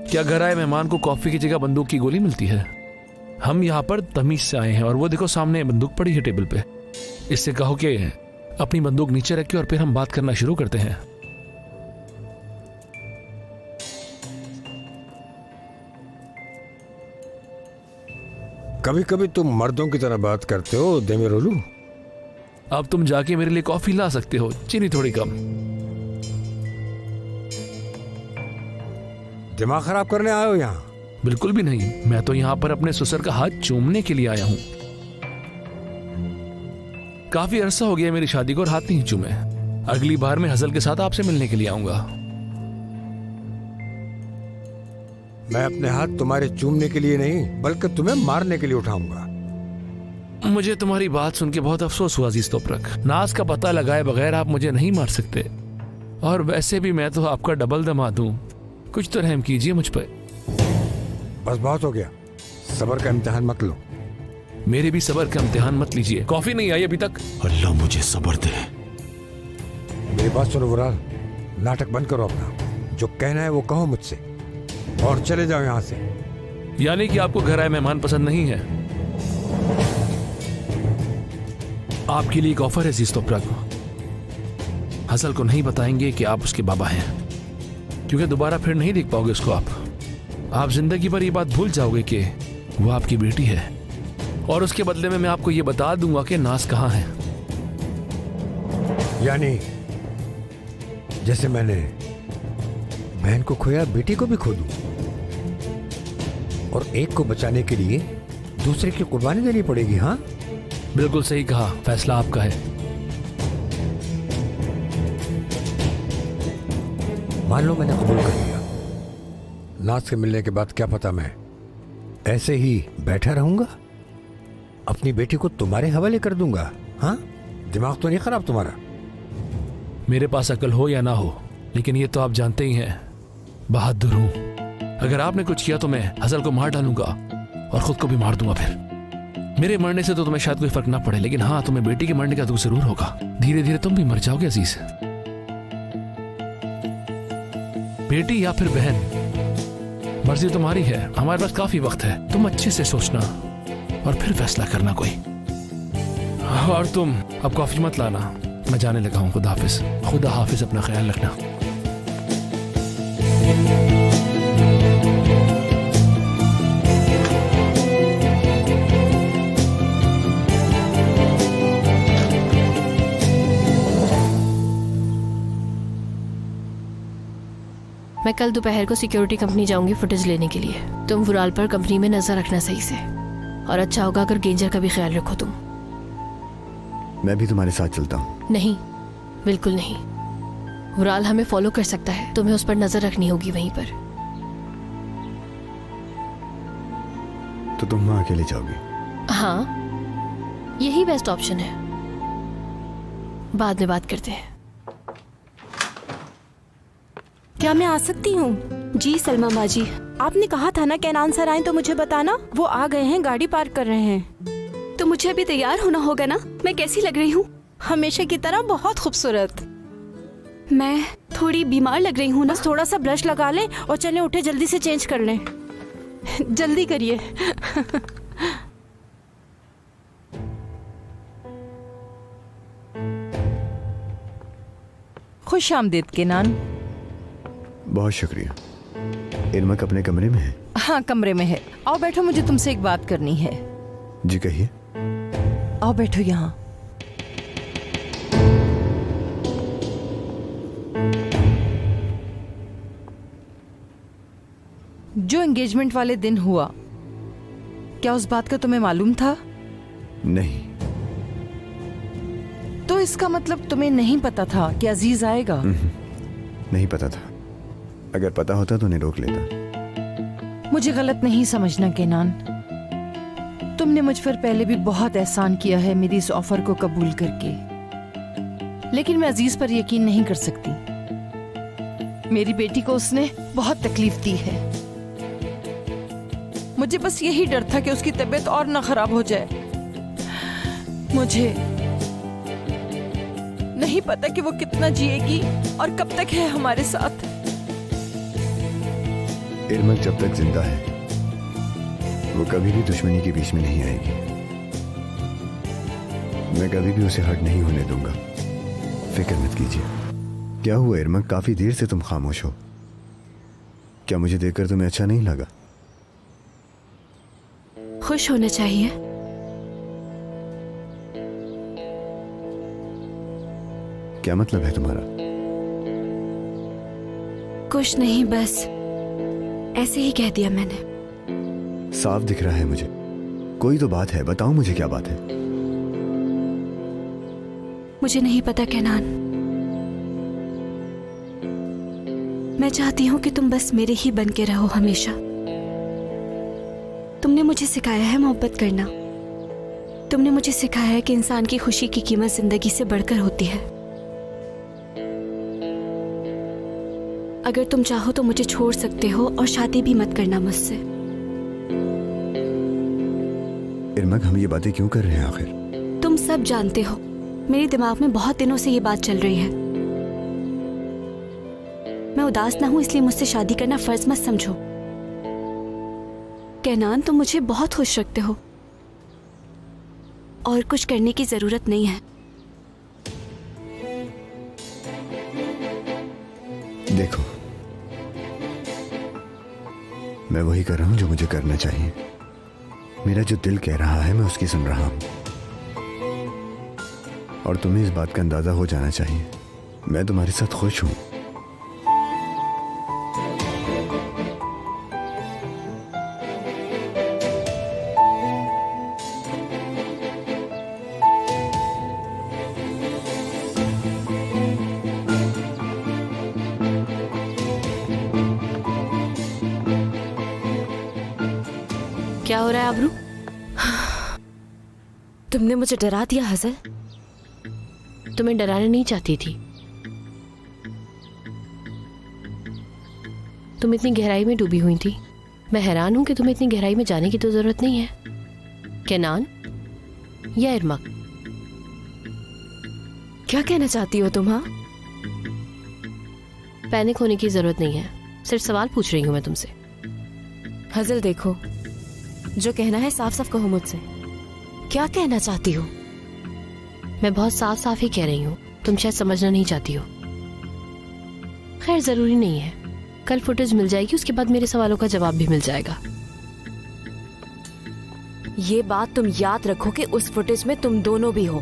क्या घर आए मेहमान को कॉफी की जगह बंदूक की गोली मिलती है? हम यहाँ पर तमीज से आए हैं और वो देखो सामने बंदूक पड़ी है टेबल पे। इससे कहो कि अपनी बंदूक नीचे रखिए और फिर हम बात करना शुरू करते हैं। कभी कभी तुम मर्दों की तरह बात करते हो देमिरोलू। अब तुम जाके मेरे लिए कॉफी ला सकते हो, चीनी थोड़ी कम। दिमाग खराब करने आए हो यहाँ? बिल्कुल भी नहीं, मैं तो यहाँ पर अपने ससुर का हाथ चूमने के लिए आया हूँ। काफी अरसा हो गया मेरी शादी को और हाथ नहीं चूमे। अगली बार मैं हसल के साथ आपसे मिलने के लिए आऊंगा। मैं अपने हाथ तुम्हारे चूमने के लिए नहीं बल्कि तुम्हें मारने के लिए उठाऊंगा। मुझे तुम्हारी बात सुन के बहुत अफसोस हुआ अजीज तोपरक। नाज का पता लगाए बगैर आप मुझे नहीं मार सकते, और वैसे भी मैं तो आपका डबल दामाद हूं। कुछ तो रहम कीजिए मुझ पर। बस बहुत हो गया, सब्र का इम्तिहान मत लो। मेरे भी सब्र का इम्तिहान मत लीजिए। कॉफी नहीं आई अभी तक। अल्लाह मुझे सब्र दे। मेरी बात सुनो वुराल, नाटक बंद करो अपना। जो कहना है वो कहो मुझसे और चले जाओ यहाँ से। यानी कि आपको घर आए मेहमान पसंद नहीं है? आपके लिए एक ऑफर है अजीज तोपरक। हसल को नहीं बताएंगे कि आप उसके बाबा हैं, क्योंकि दोबारा फिर नहीं देख पाओगे उसको। आप जिंदगी भर ये बात भूल जाओगे कि वो आपकी बेटी है, और उसके बदले में मैं आपको ये बता दूंगा कि नाज कहाँ है। यानी जैसे मैंने बहन को खोया, बेटी को भी खो दूं, और एक को बचाने के लिए दूसरे की कुर्बानी देनी पड़ेगी। हाँ, बिल्कुल सही कहा, फैसला आपका है। मान लो मैंने कबूल कर लिया। नाज से मिलने के बाद क्या पता मैं ऐसे ही बैठा रहूंगा, अपनी बेटी को तुम्हारे हवाले कर दूंगा। हाँ, दिमाग तो नहीं खराब तुम्हारा? मेरे पास अकल हो या ना हो, लेकिन ये तो आप जानते ही हैं, बहादुर हूं। अगर आपने कुछ किया तो मैं हसल को मार डालूंगा और खुद को भी मार दूंगा। फिर मेरे मरने से तो तुम्हें शायद कोई फर्क ना पड़े, लेकिन हाँ, तुम्हें बेटी के मरने का दुख जरूर होगा। धीरे धीरे तुम भी मर जाओगे अजीज। बेटी या फिर बहन, मर्जी तुम्हारी है। हमारे पास काफी वक्त है, तुम अच्छे से सोचना और फिर फैसला करना कोई। और तुम अब कॉफी मत लाना, मैं जाने लगा हूं। खुदा हाफिज। खुदा हाफिज, अपना ख्याल रखना। मैं कल दोपहर को सिक्योरिटी कंपनी जाऊंगी फुटेज लेने के लिए। तुम वुराल पर कंपनी में नजर रखना सही से, और अच्छा होगा अगर गेंजर का भी ख्याल रखो तुम। मैं भी तुम्हारे साथ चलता हूँ। नहीं, बिल्कुल नहीं। वुराल हमें फॉलो कर सकता है, तुम्हें उस पर नजर रखनी होगी वहीं पर। तो तुम वहां अकेले जाओगी? हाँ, यही बेस्ट ऑप्शन है। बाद में बात करते हैं। क्या मैं आ सकती हूँ? जी सलमा माजी, आपने कहा था ना कैनान सर आए तो मुझे बताना। वो आ गए हैं, गाड़ी पार्क कर रहे हैं। तो मुझे अभी तैयार होना होगा ना। मैं कैसी लग रही हूँ? हमेशा की तरह बहुत खूबसूरत। मैं थोड़ी बीमार लग रही हूँ ना। बस थोड़ा सा ब्रश लगा लें और चलें, उठे जल्दी से चेंज कर लें। जल्दी करिए। खुश आमदीद केनान। बहुत शुक्रिया। इरमक अपने कमरे में है? हाँ, कमरे में है। आओ बैठो, मुझे तुमसे एक बात करनी है। जी कहिए। आओ बैठो यहाँ। जो एंगेजमेंट वाले दिन हुआ, क्या उस बात का तुम्हें मालूम था? नहीं। तो इसका मतलब तुम्हें नहीं पता था कि अजीज आएगा? नहीं पता था। अगर पता होता तो उन्हें रोक लेता। मुझे गलत नहीं समझना केनान, तुमने मुझ पर पहले भी बहुत एहसान किया है मेरी इस ऑफर को कबूल करके, लेकिन मैं अजीज पर यकीन नहीं कर सकती। मेरी बेटी को उसने बहुत तकलीफ दी है। मुझे बस यही डर था कि उसकी तबीयत और ना खराब हो जाए। मुझे नहीं पता कि वो कितना जिएगी और कब तक है हमारे साथ। इरमक जब तक जिंदा है वो कभी भी दुश्मनी के बीच में नहीं आएगी। मैं कभी भी उसे हर्ट नहीं होने दूंगा। फिक्र मत कीजिए। क्या हुआ इरमक, काफी देर से तुम खामोश हो। क्या मुझे देखकर तुम्हें अच्छा नहीं लगा? खुश होना चाहिए। क्या मतलब है तुम्हारा? कुछ नहीं, बस ऐसे ही कह दिया मैंने। साफ दिख रहा है मुझे। कोई तो बात है, बताओ मुझे क्या बात है। मुझे नहीं पता कैनान। मैं चाहती हूँ कि तुम बस मेरे ही बन के रहो हमेशा। तुमने मुझे सिखाया है मोहब्बत करना। तुमने मुझे सिखाया है कि इंसान की खुशी की कीमत जिंदगी से बढ़कर होती है। अगर तुम चाहो तो मुझे छोड़ सकते हो और शादी भी मत करना मुझसे। इरमक, हम ये बातें क्यों कर रहे हैं आखिर? तुम सब जानते हो, मेरे दिमाग में बहुत दिनों से ये बात चल रही है। मैं उदास ना हूं इसलिए मुझसे शादी करना फर्ज मत समझो। कैनान, तुम मुझे बहुत खुश रखते हो और कुछ करने की जरूरत नहीं है। देखो, मैं वही कर रहा हूं जो मुझे करना चाहिए। मेरा जो दिल कह रहा है मैं उसकी सुन रहा हूं, और तुम्हें इस बात का अंदाजा हो जाना चाहिए मैं तुम्हारे साथ खुश हूं। क्या हो रहा है आबरू? तुमने मुझे डरा दिया हसल। तुम्हें डराना नहीं चाहती थी। तुम इतनी गहराई में डूबी हुई थी। मैं हैरान हूं कि तुम्हें इतनी गहराई में जाने की तो जरूरत नहीं है। कैनान या इरमक, क्या कहना चाहती हो तुम? हाँ, पैनिक होने की जरूरत नहीं है। सिर्फ सवाल पूछ रही हूं मैं तुमसे। हजल देखो, जो कहना है साफ साफ कहो मुझसे। क्या कहना चाहती हो? मैं बहुत साफ साफ ही कह रही हूँ, तुम शायद समझना नहीं चाहती हो। खैर, जरूरी नहीं है। कल फुटेज मिल जाएगी, उसके बाद मेरे सवालों का जवाब भी मिल जाएगा। ये बात तुम याद रखो कि उस फुटेज में तुम दोनों भी हो।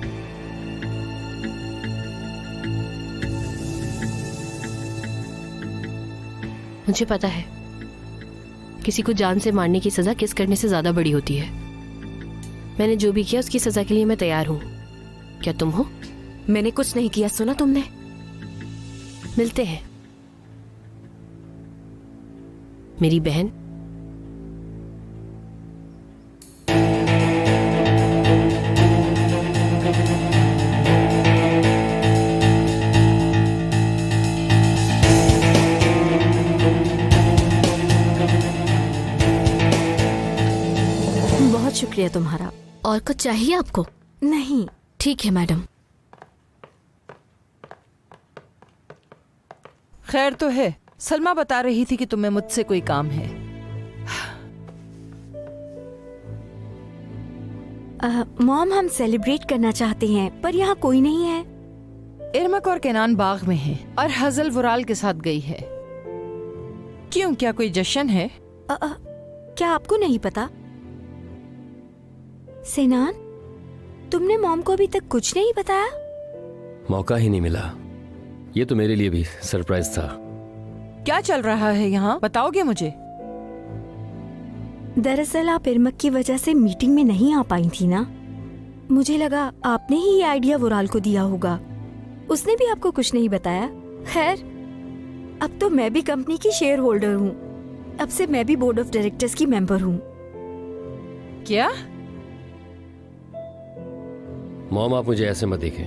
मुझे पता है किसी को जान से मारने की सजा किस करने से ज्यादा बड़ी होती है। मैंने जो भी किया उसकी सजा के लिए मैं तैयार हूं। क्या तुम हो? मैंने कुछ नहीं किया, सुना तुमने? मिलते हैं मेरी बहन। शुक्रिया तुम्हारा। और कुछ चाहिए आपको? नहीं। ठीक है मैडम। खैर तो है। सलमा बता रही थी कि तुम्हें मुझसे कोई काम है। मॉम, हम सेलिब्रेट करना चाहते हैं पर यहाँ कोई नहीं है। इरमक और केनान बाग में है और हजल वुराल के साथ गई है। क्यों, क्या कोई जश्न है? क्या आपको नहीं पता? सेनान, तुमने मॉम को अभी तक कुछ नहीं बताया? मौका ही नहीं मिला। ये तो मेरे लिए भी सरप्राइज था। क्या चल रहा है यहाँ, बताओगे मुझे? दरअसल आप इरमक की वजह से मीटिंग में नहीं आ पाई थी ना। मुझे लगा आपने ही ये आइडिया वुराल को दिया होगा। उसने भी आपको कुछ नहीं बताया। खैर, अब तो मैं भी कंपनी की शेयर होल्डर हूँ। अब से मैं भी बोर्ड ऑफ डायरेक्टर्स की मेंबर हूँ। क्या? मॉम, आप मुझे ऐसे मत देखें।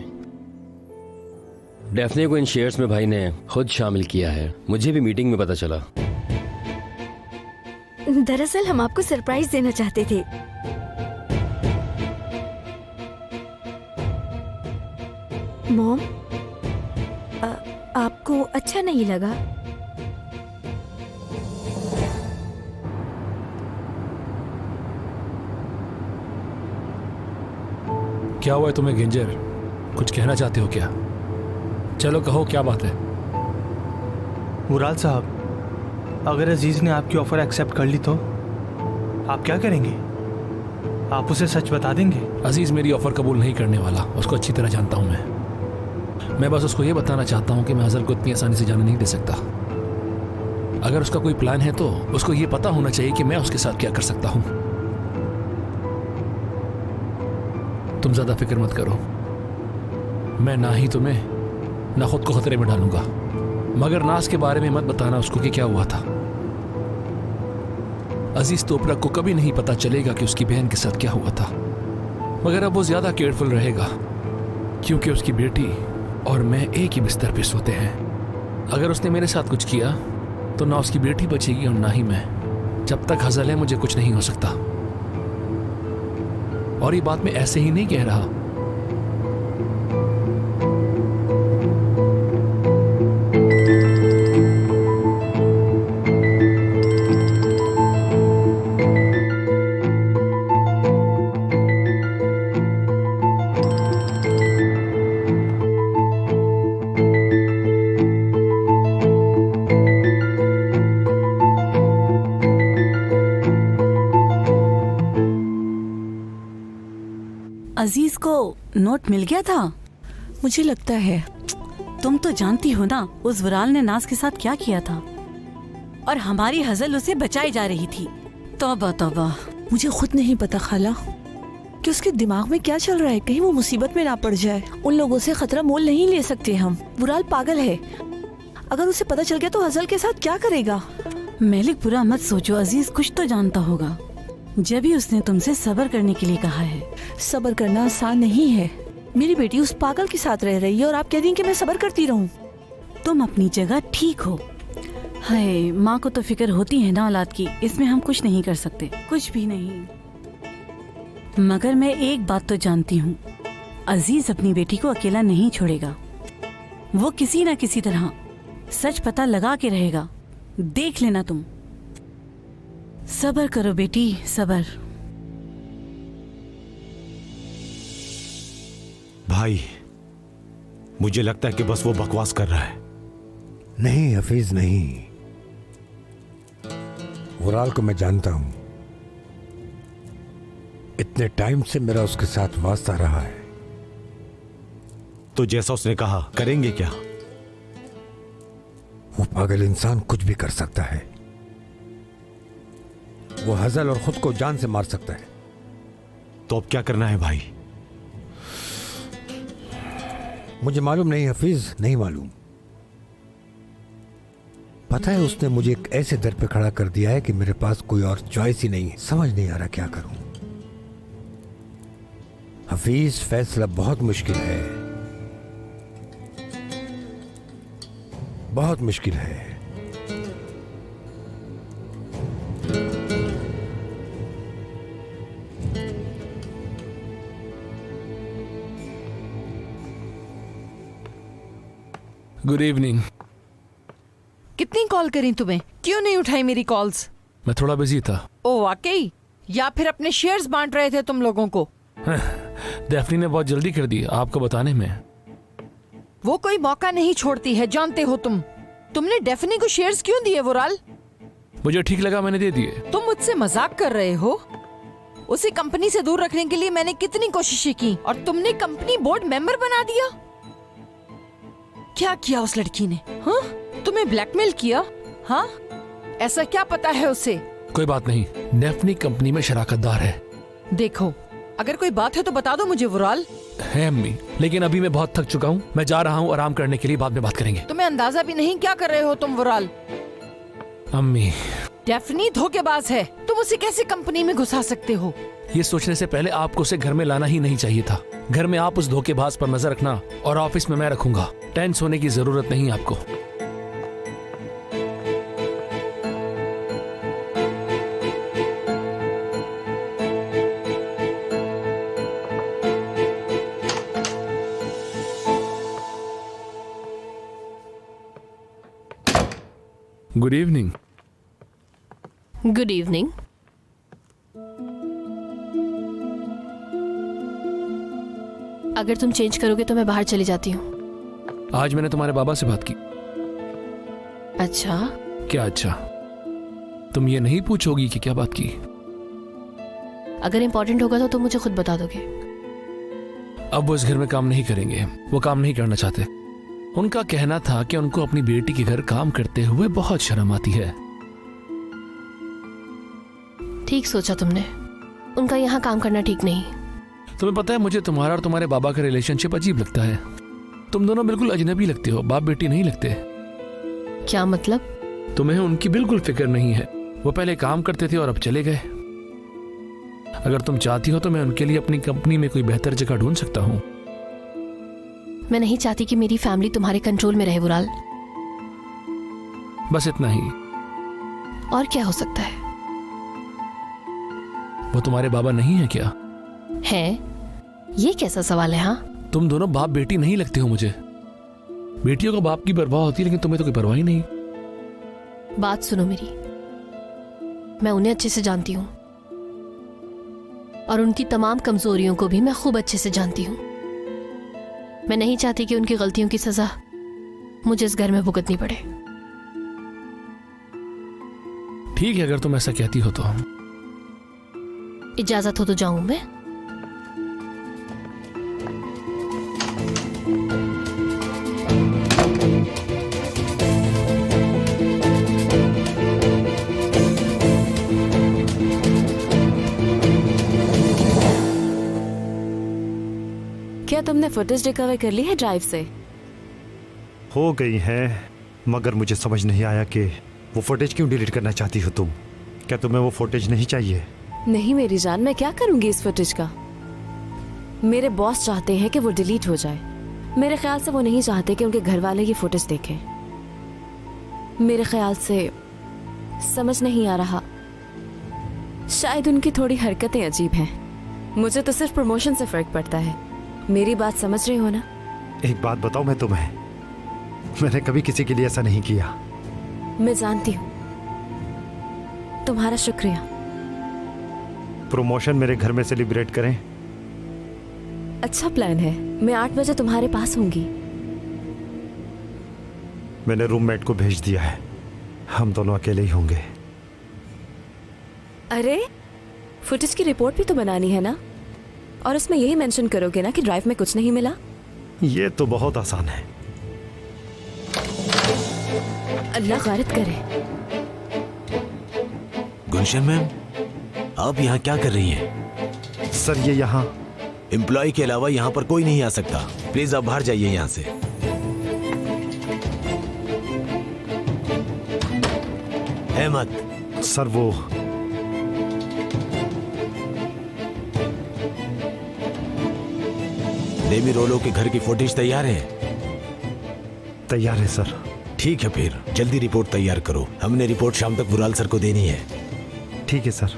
डेफने को इन शेयर्स में भाई ने खुद शामिल किया है। मुझे भी मीटिंग में पता चला। दरअसल हम आपको सरप्राइज देना चाहते थे। मॉम, आपको अच्छा नहीं लगा? क्या हुआ है तुम्हें गिंजर? कुछ कहना चाहते हो क्या? चलो कहो, क्या बात है? वुराल साहब, अगर अजीज ने आपकी ऑफर एक्सेप्ट कर ली तो आप क्या करेंगे? आप उसे सच बता देंगे? अजीज मेरी ऑफर कबूल नहीं करने वाला। उसको अच्छी तरह जानता हूं मैं बस उसको ये बताना चाहता हूं कि मैं अजल को इतनी आसानी से जाने नहीं दे सकता। अगर उसका कोई प्लान है तो उसको ये पता होना चाहिए कि मैं उसके साथ क्या कर सकता हूं। तुम ज्यादा फिक्र मत करो। मैं ना ही तुम्हें ना खुद को खतरे में डालूंगा। मगर नाज के बारे में मत बताना उसको कि क्या हुआ था। अजीज तोपरक को कभी नहीं पता चलेगा कि उसकी बहन के साथ क्या हुआ था। मगर अब वो ज्यादा केयरफुल रहेगा क्योंकि उसकी बेटी और मैं एक ही बिस्तर पे सोते हैं। अगर उसने मेरे साथ कुछ किया तो ना उसकी बेटी बचेगी और ना ही मैं। जब तक हजल है मुझे कुछ नहीं हो सकता। और ये बात मैं ऐसे ही नहीं कह रहा। अजीज को नोट मिल गया था। मुझे लगता है तुम तो जानती हो ना उस वुराल ने नाज के साथ क्या किया था, और हमारी हजल उसे बचाई जा रही थी। तौबा तौबा। मुझे खुद नहीं पता खाला कि उसके दिमाग में क्या चल रहा है। कहीं वो मुसीबत में ना पड़ जाए। उन लोगों से खतरा मोल नहीं ले सकते हम। वुराल पागल है। अगर उसे पता चल गया तो हजल के साथ क्या करेगा? मेलिक, बुरा मत सोचो। अजीज कुछ तो जानता होगा, जब भी उसने तुमसे सब्र करने के लिए कहा है। सब्र करना आसान नहीं है। मेरी बेटी उस पागल के साथ रह रही है और आप कह रही हैं कि मैं सब्र करती रहूं। तुम अपनी जगह ठीक हो। हाय, माँ को तो फिक्र होती है ना औलाद की। इसमें हम कुछ नहीं कर सकते, कुछ भी नहीं। मगर मैं एक बात तो जानती हूँ, अजीज अपनी बेटी को अकेला नहीं छोड़ेगा। वो किसी न किसी तरह सच पता लगा के रहेगा। देख लेना तुम। सब्र करो बेटी, सब्र। भाई, मुझे लगता है कि बस वो बकवास कर रहा है। नहीं हफीज, नहीं। वुराल को मैं जानता हूं। इतने टाइम से मेरा उसके साथ वास्ता रहा है। तो जैसा उसने कहा करेंगे क्या? वो पागल इंसान कुछ भी कर सकता है। वो हजल और खुद को जान से मार सकता है। तो अब क्या करना है भाई? मुझे मालूम नहीं हफीज, नहीं मालूम। पता है, उसने मुझे एक ऐसे दर पे खड़ा कर दिया है कि मेरे पास कोई और चॉइस ही नहीं है। समझ नहीं आ रहा क्या करूं। हफीज, फैसला बहुत मुश्किल है, बहुत मुश्किल है। Good evening. कितनी कॉल करी तुम्हें, क्यों नहीं उठाई मेरी कॉल्स? मैं थोड़ा बिजी था। ओ वाकई, या फिर अपने शेयर्स बांट रहे थे तुम लोगों को? डेफनी ने बहुत जल्दी कर दी आपको बताने में। वो कोई मौका नहीं छोड़ती है, जानते हो तुम। तुमने डेफनी को शेयर्स क्यों दिए वुराल? मुझे ठीक लगा, मैंने दे दिए। तुम मुझसे मजाक कर रहे हो? उसी कंपनी से दूर रखने के लिए मैंने कितनी कोशिशें की और तुमने कंपनी बोर्ड मेंबर बना दिया। क्या किया उस लड़की ने? हाँ, तुम्हें ब्लैकमेल किया? हाँ, ऐसा क्या पता है उसे? कोई बात नहीं, डेफनी कंपनी में शराकतदार है। देखो, अगर कोई बात है तो बता दो मुझे वुराल। है अम्मी, लेकिन अभी मैं बहुत थक चुका हूँ, मैं जा रहा हूँ आराम करने के लिए, बाद में बात करेंगे। तुम्हें अंदाजा भी नहीं क्या कर रहे हो तुम वुराल। अम्मी, डेफनी धोखेबाज है, तुम उसे कैसे कंपनी में घुसा सकते हो? ये सोचने से पहले आपको उसे घर में लाना ही नहीं चाहिए था। घर में आप उस धोखेबाज पर नजर रखना और ऑफिस में मैं रखूंगा। टेंस होने की जरूरत नहीं आपको। Good evening. Good evening. अगर तुम चेंज करोगे तो मैं बाहर चली जाती हूँ। आज मैंने तुम्हारे बाबा से बात की। अच्छा? क्या अच्छा? तुम ये नहीं पूछोगी कि क्या बात की? अगर इम्पोर्टेंट होगा तो तुम मुझे खुद बता दोगे। अब वो इस घर में काम नहीं करेंगे, वो काम नहीं करना चाहते। उनका कहना था कि उनको अपनी बेटी के घर काम करते हुए बहुत शर्म आती है। ठीक सोचा तुमने, उनका यहाँ काम करना ठीक नहीं। तुम्हें पता है, मुझे तुम्हारा और तुम्हारे बाबा का रिलेशनशिप अजीब लगता है। तुम दोनों बिल्कुल अजनबी लगते हो, बाप बेटी नहीं लगते। क्या मतलब? तुम्हें उनकी बिल्कुल फिक्र नहीं है। वो पहले काम करते थे और अब चले गए। अगर तुम चाहती हो तो मैं उनके लिए अपनी कंपनी में कोई बेहतर जगह ढूंढ सकता हूँ। मैं नहीं चाहती कि मेरी फैमिली तुम्हारे कंट्रोल में रहे वुराल। बस इतना ही। और क्या हो सकता है? वो तुम्हारे बाबा नहीं है क्या? है? ये कैसा सवाल है? हाँ, तुम दोनों बाप बेटी नहीं लगते हो मुझे। बेटियों को बाप की परवाह होती है, लेकिन तुम्हें तो कोई परवाह ही नहीं। बात सुनो मेरी, मैं उन्हें अच्छे से जानती हूँ और उनकी तमाम कमजोरियों को भी मैं खूब अच्छे से जानती हूँ। मैं नहीं चाहती कि उनकी गलतियों की सजा मुझे इस घर में भुगतनी पड़े। ठीक है, अगर तुम ऐसा कहती हो तो। इजाजत हो तो जाऊं मैं? क्या तुमने फुटेज रिकवर कर ली है ड्राइव से? हो गई है, मगर मुझे समझ नहीं आया कि वो फुटेज क्यों डिलीट करना चाहती हो तुम। क्या तुम्हें वो फुटेज नहीं चाहिए? नहीं मेरी जान, मैं क्या करूंगी इस फुटेज का। मेरे बॉस चाहते हैं कि वो डिलीट हो जाए। मेरे ख्याल से वो नहीं चाहते कि उनके घर वाले ये फुटेज देखें। मेरे ख्याल से समझ नहीं आ रहा, शायद उनकी थोड़ी हरकतें अजीब हैं। मुझे तो सिर्फ प्रमोशन से फर्क पड़ता है। मेरी बात समझ रहे हो ना? एक बात बताओ मैं तुम्हें, मैंने कभी किसी के लिए ऐसा नहीं किया। मैं जानती हूँ। तुम्हारा शुक्रिया। प्रमोशन मेरे घर में सेलिब्रेट करें? अच्छा प्लान है। मैं 8 बजे तुम्हारे पास होंगी। मैंने रूममेट को भेज दिया है, हम दोनों अकेले ही होंगे। अरे, फुटेज की रिपोर्ट भी तो बनानी है ना, और उसमें यही मेंशन करोगे ना कि ड्राइव में कुछ नहीं मिला। ये तो बहुत आसान है। अल्लाह गारत करे। गुलशन मैम, आप यहाँ क्या कर रही हैं? सर ये यहाँ एम्प्लॉय के अलावा यहाँ पर कोई नहीं आ सकता। प्लीज आप बाहर जाइए यहाँ से। अहमद। सर वो डेमी रोलो के घर की फुटेज तैयार है? तैयार है सर। ठीक है, फिर जल्दी रिपोर्ट तैयार करो। हमने रिपोर्ट शाम तक वुराल सर को देनी है। ठीक है सर।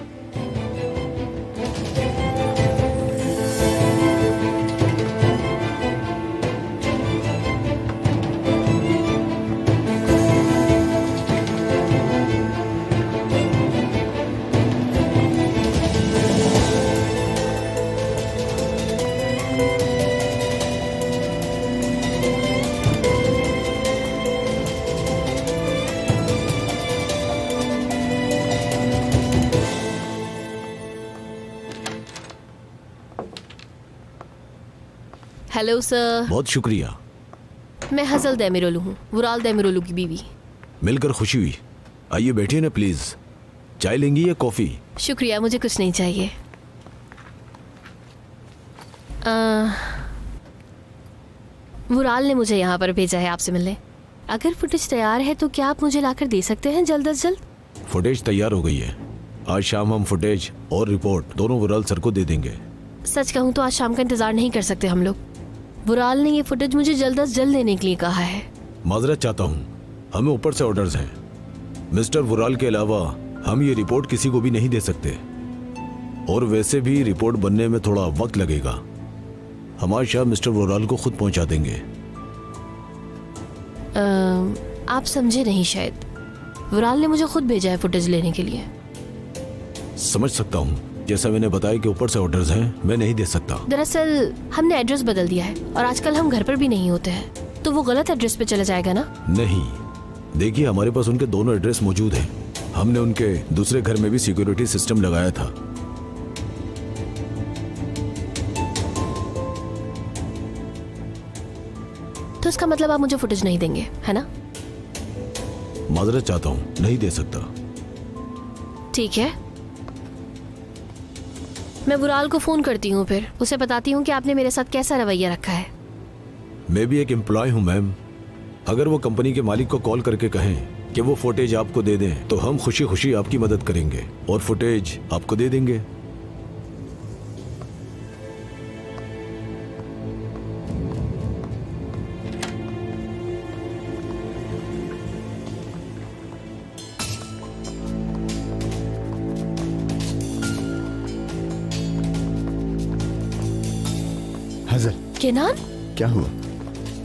Hello sir. बहुत शुक्रिया। मैं हसल देमिरोलू हूँ, वुराल देमिरोलू की बीवी। मिलकर खुशी हुई। आइए बैठिए ना प्लीज। चाय लेंगी या कॉफी? शुक्रिया, मुझे कुछ नहीं चाहिए। वुराल ने मुझे यहाँ पर भेजा है आपसे मिलने। अगर फुटेज तैयार है तो क्या आप मुझे लाकर दे सकते हैं जल्द अज जल्द? फुटेज तैयार हो गई है। आज शाम हम फुटेज और रिपोर्ट दोनों वुराल सर को दे देंगे। सच कहूँ तो आज शाम का इंतजार नहीं कर सकते हम लोग। वुराल ने ये फुटेज मुझे जल्द अज जल्द देने के लिए कहा है। माजरत चाहता हूँ, हमें ऊपर से ऑर्डर्स हैं। मिस्टर वुराल के अलावा हम ये रिपोर्ट किसी को भी नहीं दे सकते, और वैसे भी रिपोर्ट बनने में थोड़ा वक्त लगेगा। हम आज शाम मिस्टर वुराल को खुद पहुंचा देंगे। आप समझे नहीं शायद। वुराल ने मुझे खुद भेजा है फुटेज लेने के लिए। समझ सकता हूँ, जैसा मैंने बताया कि ऊपर से ऑर्डर्स हैं, मैं नहीं दे सकता। दरअसल हमने एड्रेस बदल दिया है और आजकल हम घर पर भी नहीं होते हैं, तो वो गलत एड्रेस पे चला जाएगा ना? नहीं, देखिए हमारे पास उनके दोनों एड्रेस मौजूद हैं। हमने उनके दूसरे घर में भी सिक्योरिटी सिस्टम लगाया था। तो इसका मतलब आप मुझे फुटेज नहीं देंगे, है ना? माजरत चाहता हूँ, नहीं दे सकता। ठीक है, मैं वुराल को फोन करती हूँ, फिर उसे बताती हूँ कि आपने मेरे साथ कैसा रवैया रखा है। मैं भी एक एम्प्लॉय हूँ मैम। अगर वो कंपनी के मालिक को कॉल करके कहें कि वो फुटेज आपको दे दें, तो हम खुशी खुशी आपकी मदद करेंगे और फुटेज आपको दे देंगे। हजल, केनान, क्या हुआ?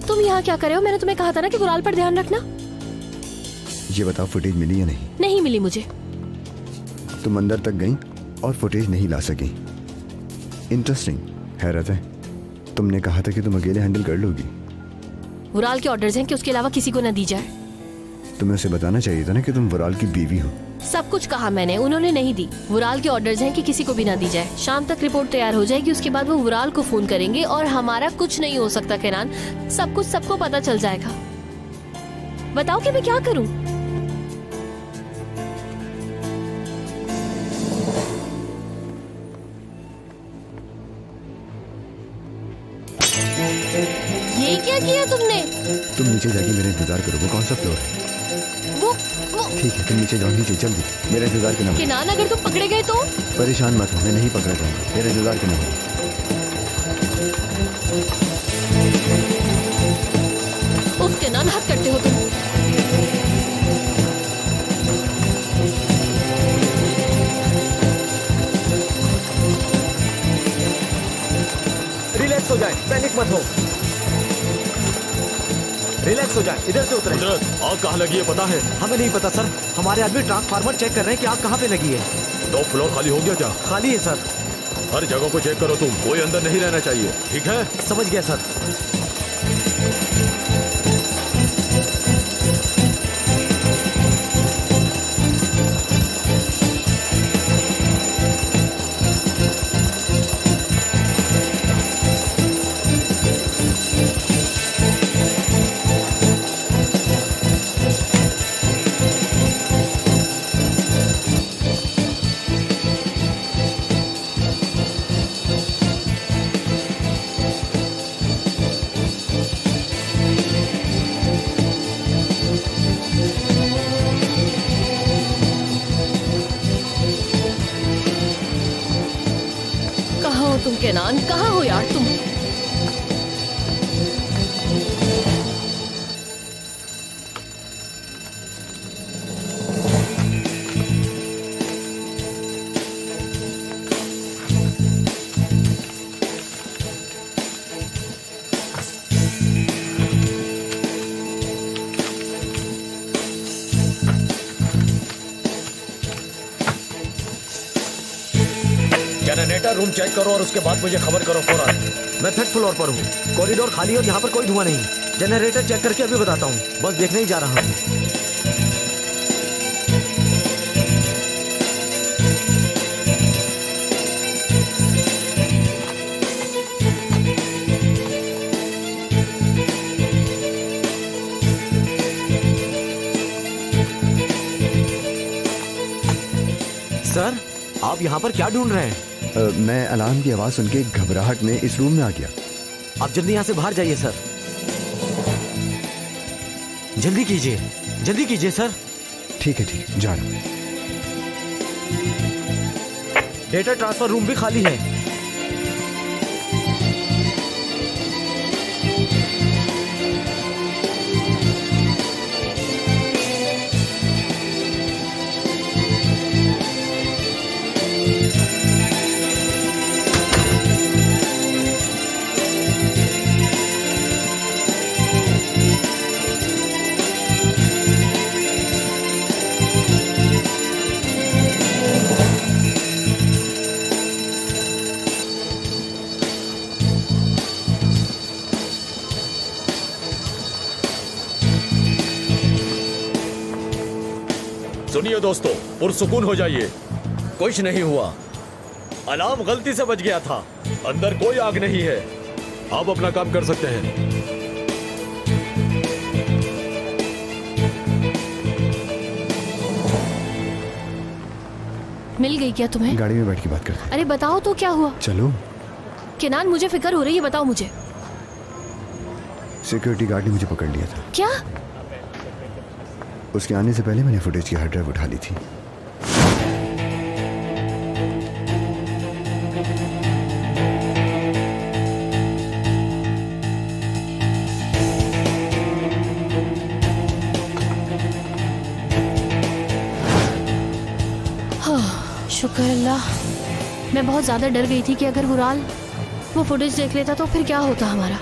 तुम यहाँ क्या कर रहे हो? मैंने तुम्हें कहा था ना कि वुराल पर ध्यान रखना। ये बताओ, फुटेज मिली या नहीं? नहीं मिली मुझे। तुम अंदर तक गई और फुटेज नहीं ला सकी। इंटरेस्टिंग। हैरत है, तुमने कहा था कि तुम अकेले हैंडल कर लोगी। वुराल के ऑर्डर्स हैं कि उसके अलावा किसी को न दी जाए। तुम्हें उसे बताना चाहिए था ना कि तुम वुराल की बीवी हो। सब कुछ कहा मैंने, उन्होंने नहीं दी। वुराल के ऑर्डर्स हैं कि किसी को भी ना दी जाए। शाम तक रिपोर्ट तैयार हो जाएगी, उसके बाद वो वुराल को फोन करेंगे और हमारा कुछ नहीं हो सकता केनान। सब कुछ सबको पता चल जाएगा। बताओ कि मैं क्या करूं? ये क्या किया तुमने? तुम नीचे जाके मेरा इंतजार करो। वो कौन सा फ्लोर है? वो ठीक है, तुम नीचे जाओ, नीचे जल्दी। मेरा इंतजार करना। केनान, अगर तुम पकड़े गए तो? परेशान मत हो, मैं नहीं पकड़ा जाऊंगा। मेरा इंतजार करना। उफ केनान, हद करते हो तुम। रिलैक्स हो जाए, पैनिक मत हो। रिलैक्स हो जाए, इधर से उतरें। आग कहाँ लगी है पता है? हमें नहीं पता सर, हमारे आदमी ट्रांसफार्मर चेक कर रहे हैं कि आग कहाँ पे लगी है। टॉप फ्लोर खाली हो गया क्या? खाली है सर। हर जगह को चेक करो तुम, कोई अंदर नहीं रहना चाहिए, ठीक है? समझ गया सर। तुम केनान, कहाँ हो यार तुम? जनरेटर रूम चेक करो और उसके बाद मुझे खबर करो फौरन। मैं थर्ड फ्लोर पर हूँ, कॉरिडोर खाली और यहाँ पर कोई धुआं नहीं। जनरेटर चेक करके अभी बताता हूँ, बस देखने ही जा रहा हूँ। सर, आप यहाँ पर क्या ढूंढ रहे हैं? मैं अलार्म की आवाज़ सुन के घबराहट में इस रूम में आ गया। आप जल्दी यहाँ से बाहर जाइए सर। जल्दी कीजिए सर। ठीक है, जा रहा हूँ। डेटा ट्रांसफर रूम भी खाली है। सुनिए दोस्तों, पुरसुकून हो जाइए। कुछ नहीं हुआ, अलार्म गलती से बज गया था। अंदर कोई आग नहीं है। आप अपना काम कर सकते हैं। मिल गई क्या तुम्हें? गाड़ी में बैठ के बात करते हैं। अरे बताओ तो क्या हुआ? चलो। केनान, मुझे फिक्र हो रही है, बताओ मुझे। सिक्योरिटी गार्ड ने मुझे पकड़ लिया था। क्या? उसके आने से पहले मैंने फुटेज की हार्ड ड्राइव उठा ली थी। शुक्र अल्लाह। मैं बहुत ज्यादा डर गई थी कि अगर वुराल वो फुटेज देख लेता तो फिर क्या होता हमारा।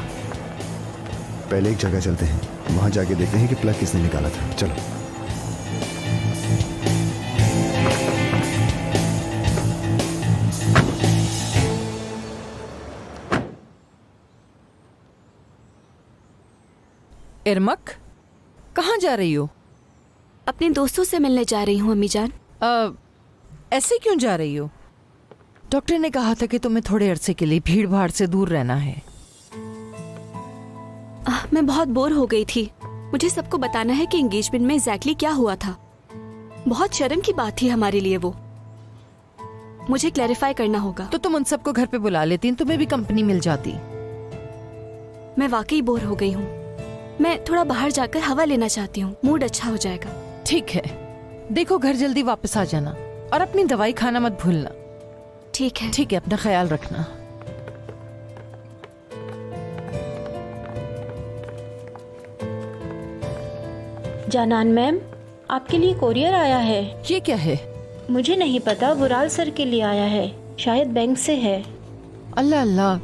पहले एक जगह चलते हैं, वहां जाके देखते हैं कि प्लग किसने निकाला था। चलो। इरमक, कहाँ जा रही हो? अपने दोस्तों से मिलने जा रही हूँ अम्मी जान। ऐसे क्यों जा रही हो? डॉक्टर ने कहा था कि तुम्हें थोड़े अरसे के लिए भीड़ भाड़ से दूर रहना है। मैं बहुत बोर हो गई थी। मुझे सबको बताना है कि एंगेजमेंट में एग्जैक्टली क्या हुआ था। बहुत शर्म की बात थी हमारे लिए वो। मुझे क्लैरिफाई करना होगा। तो तुम उन सबको घर पे बुला लेती, तुम्हें भी कंपनी मिल जाती। मैं वाकई बोर हो गई हूँ। मैं थोड़ा बाहर जाकर हवा लेना चाहती हूँ, मूड अच्छा हो जाएगा। ठीक है, देखो घर जल्दी वापस आ जाना और अपनी दवाई खाना मत भूलना। ठीक है। ठीक है, अपना ख्याल रखना। जानान मैम, आपके लिए कोरियर आया है। ये क्या है? मुझे नहीं पता, वुराल सर के लिए आया है, शायद बैंक से है। अल्लाह अल्लाह,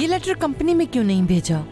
ये लेटर कंपनी में क्यों नहीं भेजा?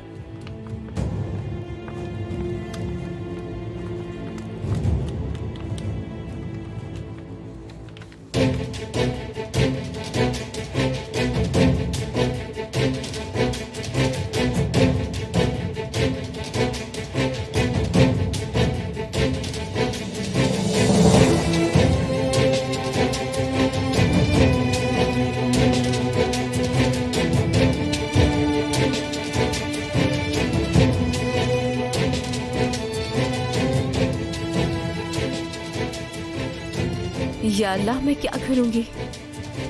या अल्लाह, मैं क्या करूंगी?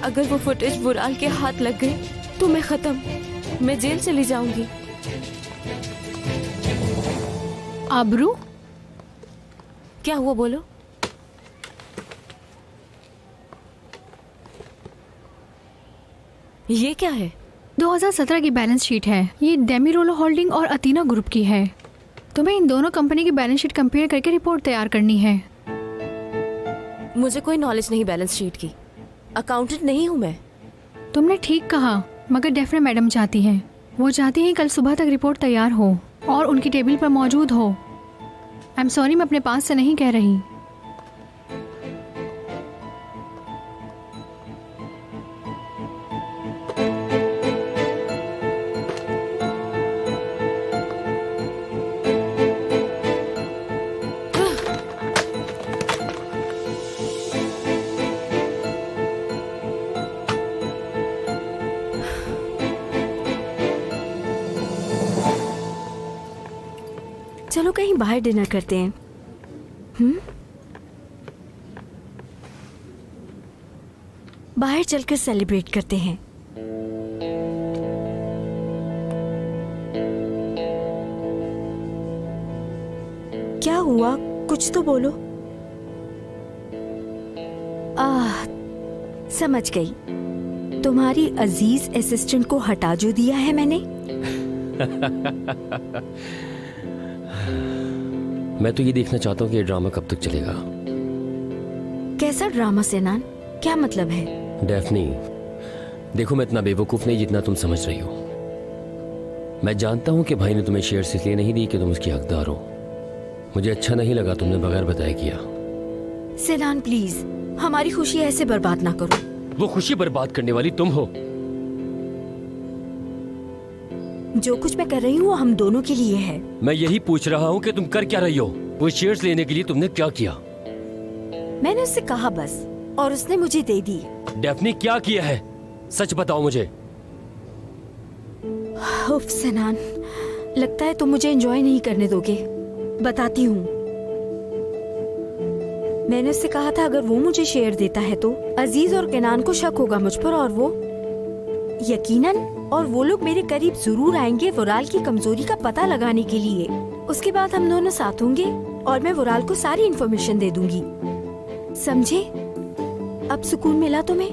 अगर वो फुटेज वुराल के हाथ लग गई तो मैं खत्म। मैं जेल चली जाऊंगी। आबरू, क्या हुआ? बोलो। ये क्या है? 2017 की बैलेंस शीट है। ये डेमिरोलो होल्डिंग और अतीना ग्रुप की है। तुम्हें इन दोनों कंपनी की बैलेंस शीट कंपेयर करके रिपोर्ट तैयार करनी है। मुझे कोई नॉलेज नहीं बैलेंस शीट की। अकाउंटेंट नहीं हूँ मैं। तुमने ठीक कहा, मगर डेफना मैडम चाहती हैं। वो चाहती हैं कल सुबह तक रिपोर्ट तैयार हो और उनकी टेबल पर मौजूद हो। आई एम सॉरी, मैं अपने पास से नहीं कह रही। चलो कहीं बाहर डिनर करते हैं। बाहर चलकर सेलिब्रेट करते हैं। क्या हुआ, कुछ तो बोलो। समझ गई, तुम्हारी अजीज असिस्टेंट को हटा जो दिया है मैंने। मैं तो ये देखना चाहता हूँ कि ये ड्रामा कब तक चलेगा। कैसा ड्रामा सेनान, क्या मतलब है? डेफनी, देखो मैं इतना बेवकूफ नहीं जितना तुम समझ रही हो। मैं जानता हूँ कि भाई ने तुम्हें शेयर्स इसलिए नहीं दी कि तुम उसकी हकदार हो। मुझे अच्छा नहीं लगा तुमने बगैर बताए किया। सेनान प्लीज, हमारी खुशी ऐसे बर्बाद ना करो। वो खुशी बर्बाद करने वाली तुम हो। जो कुछ मैं कर रही हूँ वो हम दोनों के लिए है। मैं यही पूछ रहा हूँ कि तुम कर क्या रही हो? वो शेयर्स लेने के लिए तुमने क्या किया? मैंने उससे कहा बस, और उसने मुझे दे दी। डेफनी क्या किया है? सच बताओ मुझे। उफ सेनान, लगता है तुम मुझे एंजॉय नहीं करने दोगे। बताती हूँ। मैंने उससे कहा था अगर वो मुझे शेयर देता है तो अजीज और केनान को शक होगा मुझ पर, और वो यकीनन, और वो लोग मेरे करीब जरूर आएंगे वुराल की कमजोरी का पता लगाने के लिए। उसके बाद हम दोनों साथ होंगे और मैं वुराल को सारी इन्फॉर्मेशन दे दूंगी। समझे? अब सुकून मिला तुम्हें?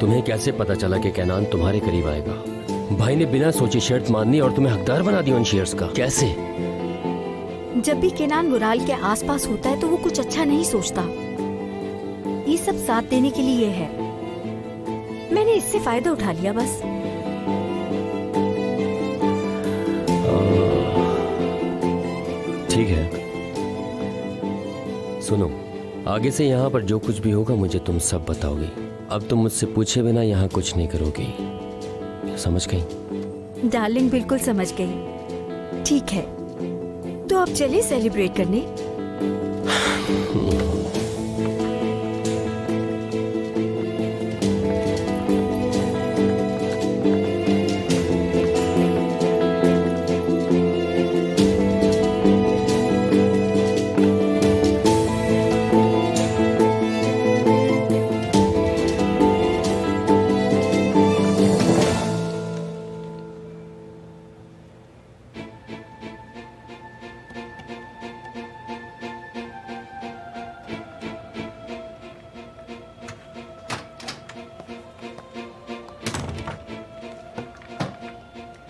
तुम्हें कैसे पता चला कि केनान तुम्हारे करीब आएगा? भाई ने बिना सोचे शर्त मानी और तुम्हें हकदार बना दिया उन शेयर्स का। कैसे? जब भी केनान वुराल के आसपास होता है तो वो कुछ अच्छा नहीं सोचता। ये सब साथ देने के लिए है। मैंने इससे फायदा उठा लिया बस। ठीक है, सुनो, आगे से यहाँ पर जो कुछ भी होगा मुझे तुम सब बताओगी। अब तुम मुझसे पूछे बिना यहाँ कुछ नहीं करोगी, समझ गई? डार्लिंग बिल्कुल समझ गई। ठीक है, तो अब चलिए सेलिब्रेट करने।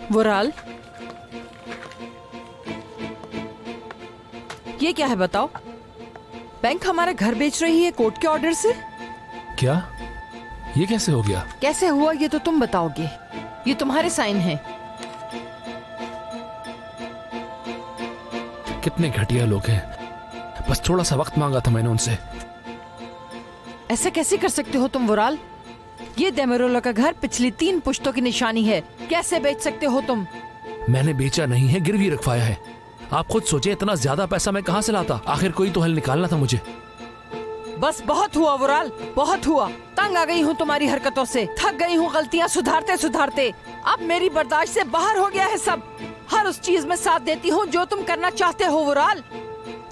वुराल, ये क्या है बताओ? बैंक हमारा घर बेच रही है कोर्ट के ऑर्डर से। क्या? ये कैसे हो गया? कैसे हुआ ये तो तुम बताओगे। ये तुम्हारे साइन हैं। कितने घटिया लोग हैं। बस थोड़ा सा वक्त मांगा था मैंने उनसे। ऐसे कैसे कर सकते हो तुम वुराल? ये डेमेरोला का घर पिछली 3 पुश्तों की निशानी है। कैसे बेच सकते हो तुम? मैंने बेचा नहीं है, गिरवी रखवाया है। आप खुद सोचे इतना ज्यादा पैसा मैं कहां से लाता? आखिर कोई तो हल निकालना था मुझे। बस बहुत हुआ वुराल, बहुत हुआ। तंग आ गई हूँ तुम्हारी हरकतों से, थक गई हूँ गलतियाँ सुधारते सुधारते। अब मेरी बर्दाश्त से बाहर हो गया है सब। हर उस चीज में साथ देती हूँ जो तुम करना चाहते हो वुराल।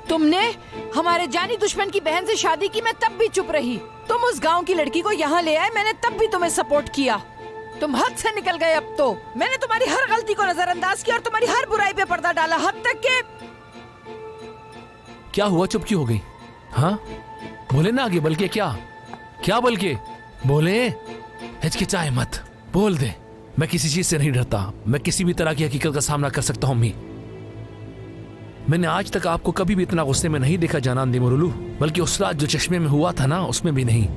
तुमने हमारे जानी दुश्मन की बहन से शादी की, मैं तब भी चुप रही। तुम उस गांव की लड़की को यहाँ ले आए, मैंने तब भी तुम्हें सपोर्ट किया। तुम हद से निकल गए। अब तो मैंने तुम्हारी हर गलती को नजरअंदाज किया और तुम्हारी हर बुराई पे पर्दा डाला, हद तक के। क्या हुआ, चुप क्यों हो गई? हाँ बोले ना आगे, बल्कि क्या बल्कि बोले, हिचकिचाए मत, बोल दे। मैं किसी चीज से नहीं डरता। मैं किसी भी तरह की हकीकत का सामना कर सकता हूँ। मैंने आज तक आपको कभी भी इतना गुस्से में नहीं देखा जानान दिमरुलू, बल्कि उस रात जो चश्मे में हुआ था ना, उसमें भी नहीं।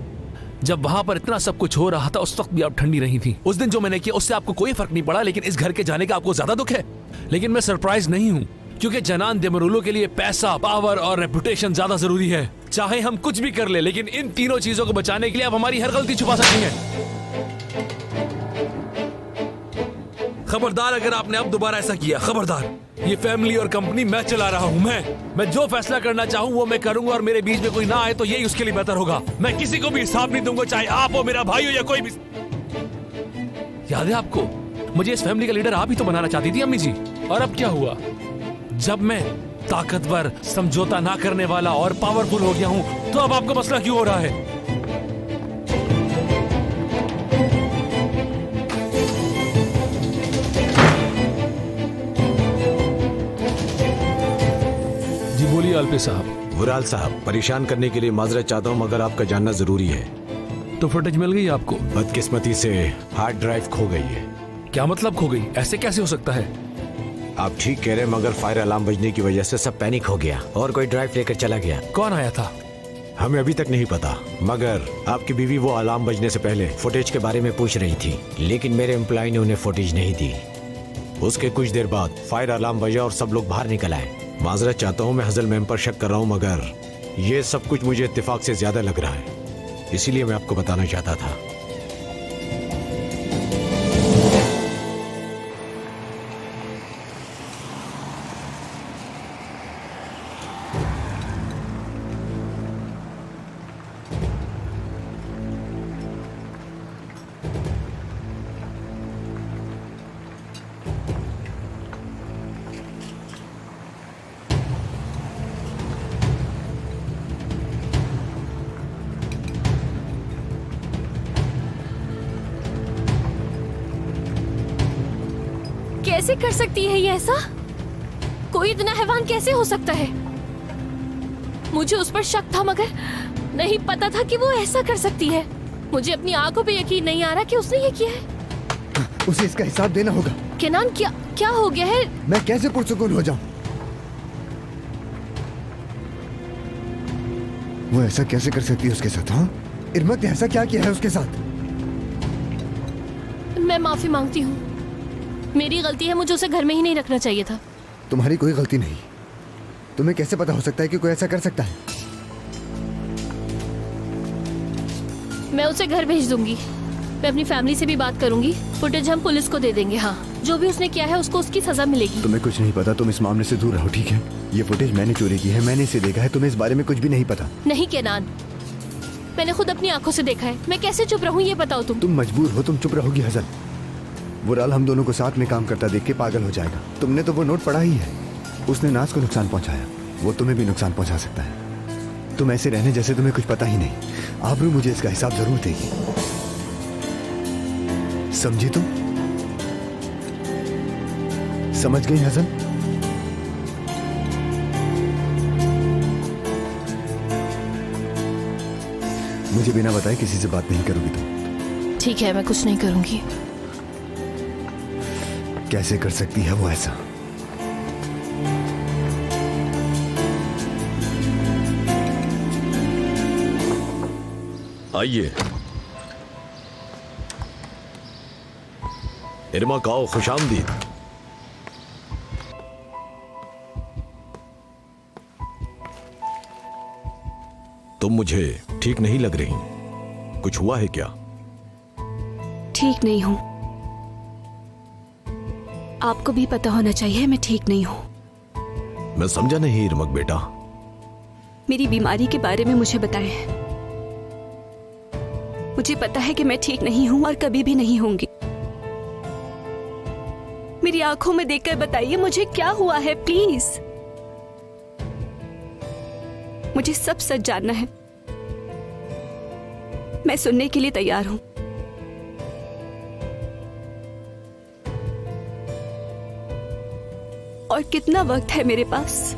जब वहां पर इतना सब कुछ हो रहा था उस वक्त भी आप ठंडी नहीं थी। उस दिन जो मैंने किया उससे आपको कोई फर्क नहीं पड़ा, लेकिन इस घर के जाने का आपको ज्यादा दुख है। लेकिन मैं सरप्राइज नहीं हूँ, क्योंकि जनान दिमरुलू के लिए पैसा, पावर और रेपुटेशन ज्यादा जरूरी है। चाहे हम कुछ भी कर ले, लेकिन इन तीनों चीजों को बचाने के लिए आप हमारी हर गलती छुपा सकती हैं। खबरदार अगर आपने अब दोबारा ऐसा किया, खबरदार। ये फैमिली और कंपनी मैं चला रहा हूँ। मैं जो फैसला करना चाहूँ वो मैं करूंगा, और मेरे बीच में कोई ना आए तो यही उसके लिए बेहतर होगा। मैं किसी को भी हिसाब नहीं दूंगा, चाहे आप हो, मेरा भाई हो, या कोई भी। याद है आपको, मुझे इस फैमिली का लीडर आप ही तो बनाना चाहती थी अम्मी जी। और अब क्या हुआ? जब मैं ताकतवर, समझौता ना करने वाला और पावरफुल हो गया हूँ, तो अब आपको मसला क्यों हो रहा है? एलपी साहब। वुराल साहब, परेशान करने के लिए माजरत चाहता हूँ मगर आपका जानना जरूरी है। तो फुटेज मिल गई आपको? बदकिस्मती से हार्ड ड्राइव खो गई है। क्या मतलब खो गई? ऐसे कैसे हो सकता है? आप ठीक कह रहे हैं मगर फायर अलार्म बजने की वजह से सब पैनिक हो गया और कोई ड्राइव लेकर चला गया। कौन आया था? हमें अभी तक नहीं पता, मगर आपकी बीवी वो अलार्म बजने से पहले फुटेज के बारे में पूछ रही थी, लेकिन मेरे एम्प्लॉय ने उन्हें फुटेज नहीं दी। उसके कुछ देर बाद फायर अलार्म बजा और सब लोग बाहर निकल आए। माजरत चाहता हूँ, मैं हजल मैम पर शक कर रहा हूँ मगर ये सब कुछ मुझे इत्तेफाक से ज्यादा लग रहा है, इसीलिए मैं आपको बताना चाहता था। कैसे कर सकती है ये ऐसा? कोई इतना हैवान कैसे हो सकता है? मुझे उस पर शक था मगर नहीं पता था कि वो ऐसा कर सकती है। मुझे अपनी आंखों पे यकीन नहीं आ रहा कि उसने ये किया है। उसे इसका हिसाब देना होगा। केनान, क्या क्या हो गया है? मैं कैसे पुरसुकून हो जाऊं? वो ऐसा कैसे कर सकती है उसके साथ? हाँ, इरमत ने ऐसा क्या किया है उसके साथ? मैं माफी मांगती हूँ, मेरी गलती है, मुझे उसे घर में ही नहीं रखना चाहिए था। तुम्हारी कोई गलती नहीं। तुम्हें कैसे पता हो सकता है कि कोई ऐसा कर सकता है? मैं उसे घर भेज दूंगी। मैं अपनी फैमिली से भी बात करूंगी। फुटेज हम पुलिस को दे देंगे। हाँ, जो भी उसने किया है उसको उसकी सजा मिलेगी। तुम्हें कुछ नहीं पता, तुम इस मामले से दूर रहो, ठीक है? ये फुटेज मैंने चोरी की है, मैंने इसे देखा है, तुम्हें इस बारे में कुछ भी नहीं पता। नहीं केनान, मैंने खुद अपनी आंखों से देखा है। मैं कैसे चुप रहूं ये बताओ तुम। तुम मजबूर हो, तुम चुप रहोगी हसन। वुराल हम दोनों को साथ में काम करता देख के पागल हो जाएगा। तुमने तो वो नोट पढ़ा ही है। उसने नाज को नुकसान पहुंचाया, वो तुम्हें भी नुकसान पहुंचा सकता है। तुम ऐसे रहने जैसे तुम्हें कुछ पता ही नहीं। आबरू मुझे इसका हिसाब जरूर देगी, समझी तुम? समझ गई हसन? मुझे बिना बताए किसी से बात नहीं करोगी तुम? ठीक है, मैं कुछ नहीं करूंगी। कैसे कर सकती है वो ऐसा? आइए। इरमा काओ, खुशामदीद। तुम मुझे ठीक नहीं लग रही, कुछ हुआ है क्या? ठीक नहीं हूँ। आपको भी पता होना चाहिए मैं ठीक नहीं हूँ। मैं समझा नहीं इरमक बेटा। मेरी बीमारी के बारे में मुझे बताएं। मुझे पता है कि मैं ठीक नहीं हूँ और कभी भी नहीं होंगी। मेरी आंखों में देखकर बताइए मुझे क्या हुआ है, प्लीज। मुझे सब सच जानना है। मैं सुनने के लिए तैयार हूं। और कितना वक्त है मेरे पास?